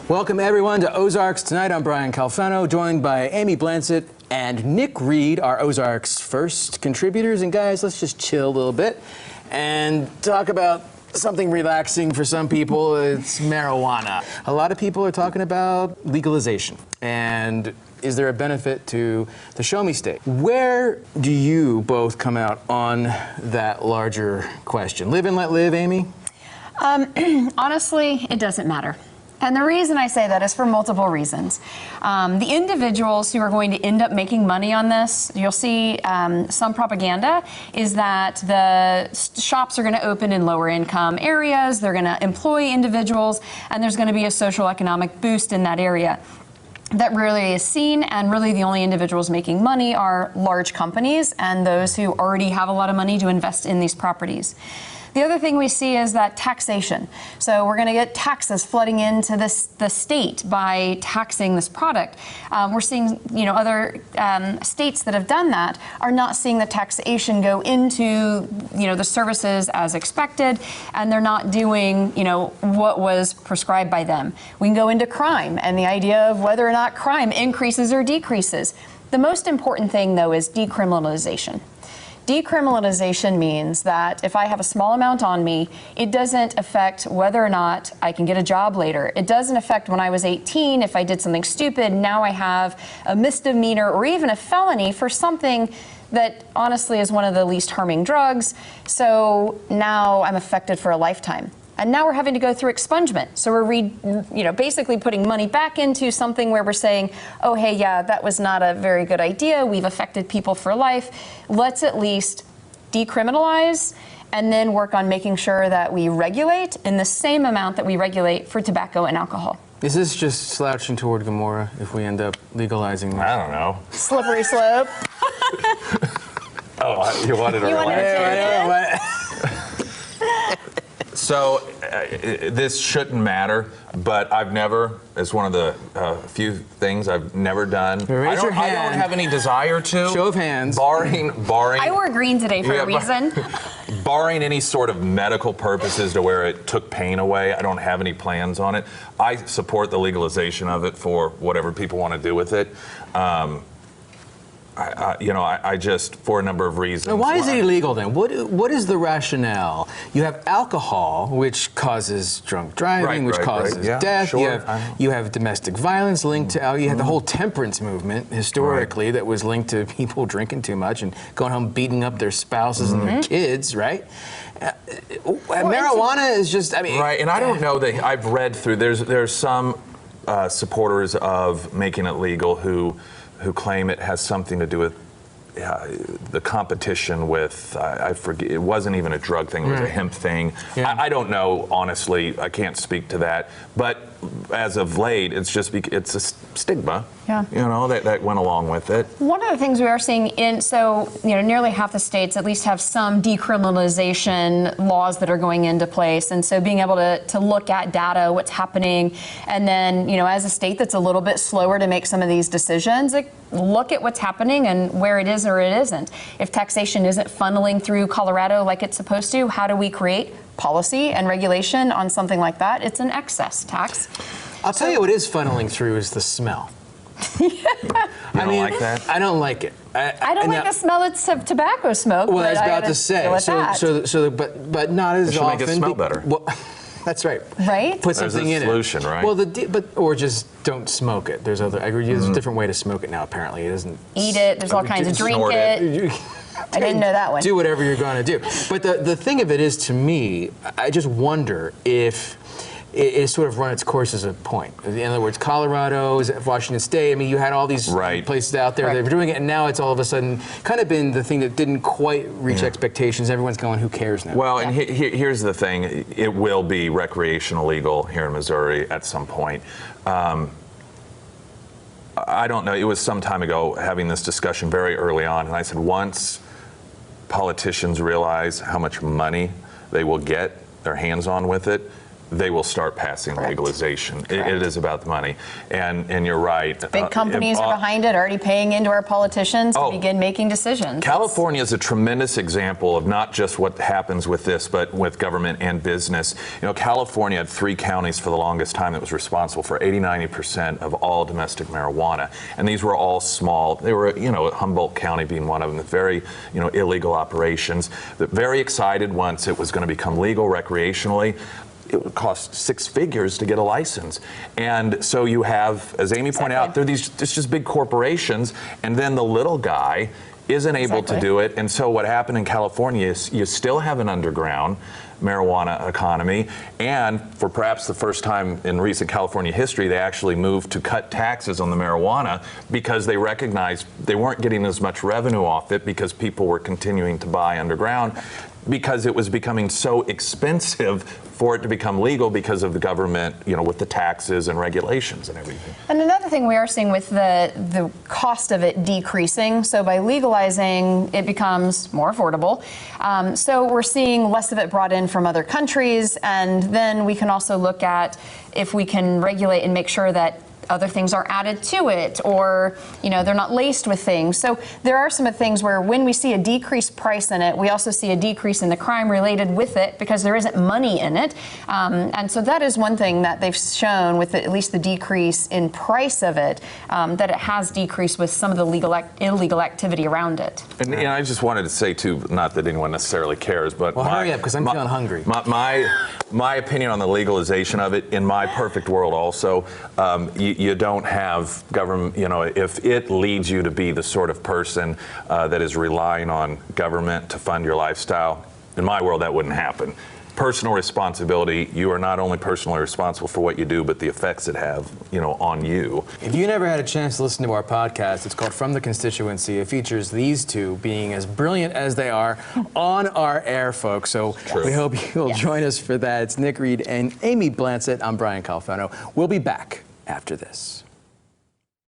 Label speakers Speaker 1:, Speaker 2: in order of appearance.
Speaker 1: Welcome everyone to Ozarks Tonight. I'm Brian Calfano, joined by Amy Blancett and Nick Reed, our Ozarks first contributors. And guys, let's just chill a little bit and talk about something relaxing for some people. It's marijuana. A lot of people are talking about legalization. And is there a benefit to the Show Me State? Where do you both come out on that larger question? Live and let live, Amy?
Speaker 2: Honestly, it doesn't matter. And the reason I say that is for multiple reasons. The individuals who are going to end up making money on this, you'll see some propaganda, is that the shops are going to open in lower income areas, they're going to employ individuals, and there's going to be a social economic boost in that area. That rarely is seen, and really the only individuals making money are large companies and those who already have a lot of money to invest in these properties. The other thing we see is that taxation. So we're going to get taxes flooding into the state by taxing this product. We're seeing, other states that have done that are not seeing the taxation go into, the services as expected, and they're not doing, what was prescribed by them. We can go into crime and the idea of whether or not crime increases or decreases. The most important thing, though, is decriminalization. Decriminalization means that if I have a small amount on me, it doesn't affect whether or not I can get a job later. It doesn't affect when I was 18, if I did something stupid, now I have a misdemeanor or even a felony for something that honestly is one of the least harming drugs. So now I'm affected for a lifetime. And now we're having to go through expungement. So we're basically putting money back into something where we're saying, oh, hey, yeah, that was not a very good idea. We've affected people for life. Let's at least decriminalize and then work on making sure that we regulate in the same amount that we regulate for tobacco and alcohol.
Speaker 1: Is this just slouching toward Gomorrah if we end up legalizing this?
Speaker 3: I don't know.
Speaker 2: Slippery slope.
Speaker 3: Oh, you wanted to relax. So this shouldn't matter, but I've never, it's one of the few things I've never done. I don't have any desire to.
Speaker 1: Show of hands.
Speaker 3: Barring.
Speaker 2: I wore green today for a reason.
Speaker 3: Barring any sort of medical purposes to where it took pain away, I don't have any plans on it. I support the legalization of it for whatever people want to do with it. I just, for a number of reasons.
Speaker 1: Now, why is it illegal then? What is the rationale? You have alcohol, which causes drunk driving, which causes death.
Speaker 3: Sure.
Speaker 1: You have domestic violence linked to alcohol. You had the whole temperance movement historically that was linked to people drinking too much and going home beating up their spouses and their kids, right? Marijuana is just,
Speaker 3: Right, and I don't know that I've read through, there's some supporters of making it legal who claim it has something to do with the competition with, I forget, it wasn't even a drug thing, it was a hemp thing. Yeah. I don't know, honestly, I can't speak to that. But as of late, it's a stigma, that went along with it.
Speaker 2: One of the things we are seeing nearly half the states at least have some decriminalization laws that are going into place. And so being able to look at data, what's happening, and then, as a state that's a little bit slower to make some of these decisions, look at what's happening and where it is or it isn't. If taxation isn't funneling through Colorado like it's supposed to, how do we create policy and regulation on something like that? It's an excess tax.
Speaker 1: I'll tell you what is funneling through is the smell.
Speaker 3: You don't like that?
Speaker 1: I don't like it.
Speaker 2: I don't like the smell of tobacco smoke.
Speaker 1: Well, I was about to say. But not as often.
Speaker 3: It should make it smell better.
Speaker 1: Well, that's right.
Speaker 2: Right?
Speaker 1: Put something in it.
Speaker 3: There's a solution, right?
Speaker 1: Well, or just don't smoke it. There's a different way to smoke it now. Apparently, it isn't.
Speaker 2: Eat it. There's all kinds of drink it. I didn't know that one.
Speaker 1: Do whatever you're going to do. But the thing of it is, to me, I just wonder if it sort of run its course as a point. In other words, Colorado, Washington State, you had all these places out there that were doing it, and now it's all of a sudden kind of been the thing that didn't quite reach expectations. Everyone's going, who cares now?
Speaker 3: Well, and here's the thing. It will be recreational legal here in Missouri at some point. I don't know. It was some time ago having this discussion very early on, and I said once politicians realize how much money they will get their hands on with it, they will start passing legalization. It is about the money, and you're right.
Speaker 2: Big companies are behind it, already paying into our politicians to begin making decisions.
Speaker 3: California is a tremendous example of not just what happens with this, but with government and business. You know, California had 3 counties for the longest time that was responsible for 80-90% of all domestic marijuana, and these were all small. They were, you know, Humboldt County being one of them, very, you know, illegal operations. But very excited once it was going to become legal recreationally. It would cost 6 figures to get a license. And so you have, as Amy pointed out, there are these just big corporations, and then the little guy isn't able to do it. And so what happened in California is you still have an underground marijuana economy, and for perhaps the first time in recent California history, they actually moved to cut taxes on the marijuana because they recognized they weren't getting as much revenue off it because people were continuing to buy underground, because it was becoming so expensive for it to become legal because of the government, you know, with the taxes and regulations and everything.
Speaker 2: And another thing we are seeing with the cost of it decreasing, so by legalizing, it becomes more affordable. So we're seeing less of it brought in from other countries, and then we can also look at if we can regulate and make sure that other things are added to it, or, you know, they're not laced with things. So there are some of the things where when we see a decreased price in it, we also see a decrease in the crime related with it because there isn't money in it. And so that is one thing that they've shown with at least the decrease in price of it, that it has decreased with some of the illegal activity around it.
Speaker 3: And you know, I just wanted to say too, not that anyone necessarily cares, but
Speaker 1: hurry up because I'm feeling hungry.
Speaker 3: My opinion on the legalization of it, in my perfect world also, you don't have government, you know, if it leads you to be the sort of person that is relying on government to fund your lifestyle, in my world that wouldn't happen. Personal responsibility, you are not only personally responsible for what you do, but the effects it have, you know, on you.
Speaker 1: If you never had a chance to listen to our podcast, it's called From the Constituency. It features these two being as brilliant as they are on our air, folks. So we hope you'll join us for that. It's Nick Reed and Amy Blancett. I'm Brian Calfano. We'll be back after this.